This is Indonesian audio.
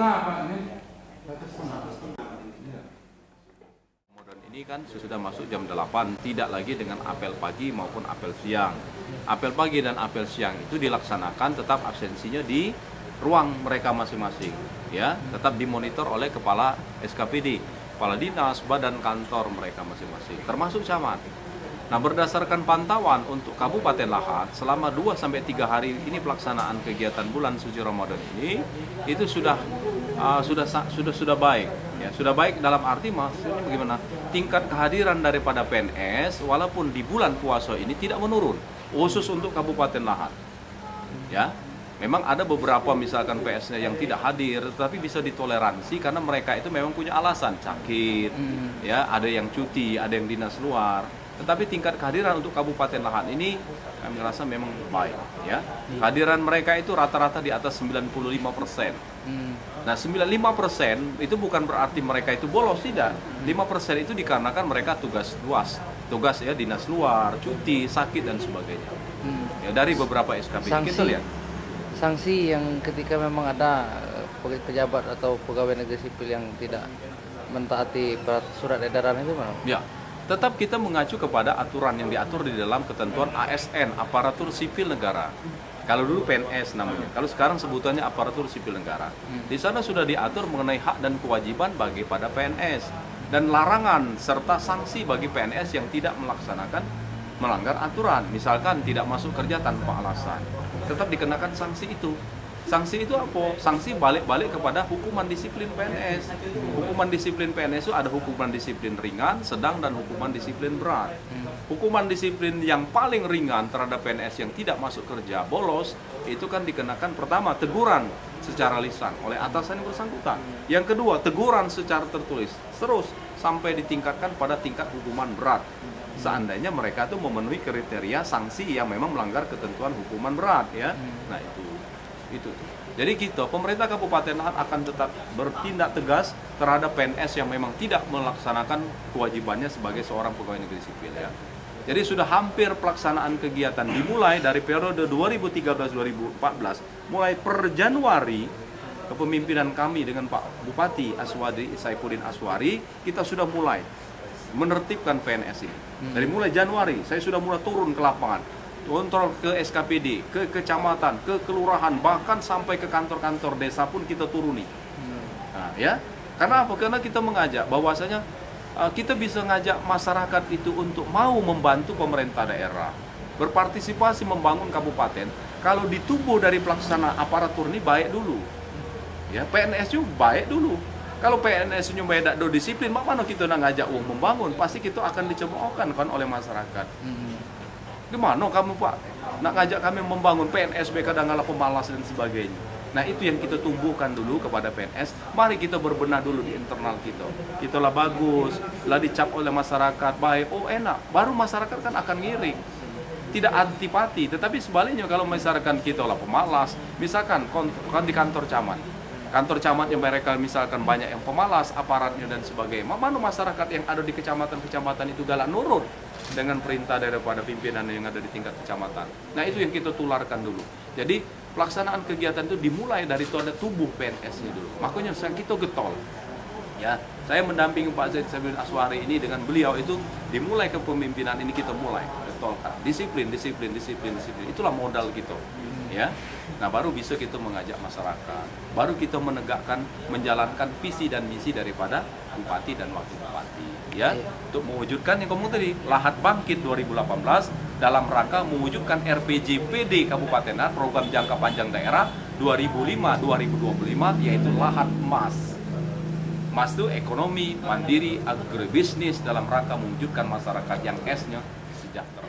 Ramadan ini kan sudah masuk jam 8, tidak lagi dengan apel pagi maupun apel siang. Apel pagi dan apel siang itu dilaksanakan tetap absensinya di ruang mereka masing-masing, ya, tetap dimonitor oleh kepala SKPD, kepala dinas, badan kantor mereka masing-masing, termasuk camat. Nah, berdasarkan pantauan untuk Kabupaten Lahat selama 2-3 hari ini pelaksanaan kegiatan bulan suci Ramadan ini itu sudah baik, ya, sudah baik dalam arti maksudnya bagaimana? Tingkat kehadiran daripada PNS walaupun di bulan puasa ini tidak menurun, khusus untuk Kabupaten Lahat. Ya. Memang ada beberapa misalkan PS-nya yang tidak hadir, tetapi bisa ditoleransi karena mereka itu memang punya alasan sakit, ya, ada yang cuti, ada yang dinas luar. Tetapi tingkat kehadiran untuk Kabupaten Lahat ini kami rasa memang baik, ya. Kehadiran mereka itu rata-rata di atas 95%. Nah, 95% itu bukan berarti mereka itu bolos, tidak. 5% itu dikarenakan mereka tugas ya, dinas luar, cuti, sakit dan sebagainya. Ya, dari beberapa SKPD kita lihat. Sanksi yang ketika memang ada pejabat atau pegawai negeri sipil yang tidak mentaati surat edaran itu mana? Ya, tetap kita mengacu kepada aturan yang diatur di dalam ketentuan ASN, Aparatur Sipil Negara. Kalau dulu PNS namanya, kalau sekarang sebutannya Aparatur Sipil Negara. Di sana sudah diatur mengenai hak dan kewajiban bagi pada PNS dan larangan serta sanksi bagi PNS yang tidak melanggar aturan, misalkan tidak masuk kerja tanpa alasan, tetap dikenakan sanksi itu. Sanksi itu apa? Sanksi balik-balik kepada hukuman disiplin PNS. Hukuman disiplin PNS itu ada hukuman disiplin ringan, sedang, dan hukuman disiplin berat. Hukuman disiplin yang paling ringan terhadap PNS yang tidak masuk kerja, bolos, itu kan dikenakan pertama teguran secara lisan oleh atasan yang bersangkutan. Yang kedua, teguran secara tertulis. Terus sampai ditingkatkan pada tingkat hukuman berat. Seandainya mereka itu memenuhi kriteria sanksi yang memang melanggar ketentuan hukuman berat, ya. Nah, itu. Jadi pemerintah Kabupaten Lahat akan tetap bertindak tegas terhadap PNS yang memang tidak melaksanakan kewajibannya sebagai seorang pegawai negeri sipil, ya. Jadi sudah hampir pelaksanaan kegiatan dimulai dari periode 2013-2014, mulai per Januari kepemimpinan kami dengan Pak Bupati Saifuddin Aswari, kita sudah mulai menertibkan PNS ini. Dari mulai Januari saya sudah mulai turun ke lapangan, kontrol ke SKPD, ke kecamatan, ke kelurahan, bahkan sampai ke kantor-kantor desa pun kita turuni. Nah, ya, karena apa? Karena kita mengajak bahwasanya kita bisa ngajak masyarakat itu untuk mau membantu pemerintah daerah, berpartisipasi membangun kabupaten. Kalau di tubuh dari pelaksana aparatur ini baik dulu, ya, PNS juga baik dulu. Kalau PNS nya beda do disiplin, mana kita nak ngajak uang membangun, pasti kita akan dicemoohkan kan oleh masyarakat. Gimana kamu Pak nak ngajak kami membangun, PNS kadang ngalah pemalas dan sebagainya. Nah, itu yang kita tumbuhkan dulu kepada PNS. Mari kita berbenah dulu di internal kita. Kita lah bagus, lah dicap oleh masyarakat baik, oh enak, baru masyarakat kan akan ngiring, tidak antipati. Tetapi sebaliknya kalau masyarakat kita lah pemalas, misalkan di kantor camat yang mereka misalkan banyak yang pemalas, aparatnya dan sebagainya, mana masyarakat yang ada di kecamatan-kecamatan itu galak nurut dengan perintah daripada pimpinan yang ada di tingkat kecamatan. Nah, itu yang kita tularkan dulu. Jadi pelaksanaan kegiatan itu dimulai dari tubuh PNS-nya dulu. Makanya kita getol. Ya, saya mendampingi Pak Saifuddin Aswari ini, dengan beliau itu dimulai kepemimpinan ini kita mulai getolkan. Disiplin. Itulah modal kita. Ya. Nah, baru bisa kita mengajak masyarakat, baru kita menjalankan visi dan misi daripada bupati dan wakil bupati, ya, untuk mewujudkan yang ngomong tadi, Lahat Bangkit 2018 dalam rangka mewujudkan RPJPD Kabupaten Lahat, program jangka panjang daerah 2005-2025, yaitu Lahat Emas. Emas itu ekonomi mandiri agribisnis dalam rangka mewujudkan masyarakat yang S-nya sejahtera.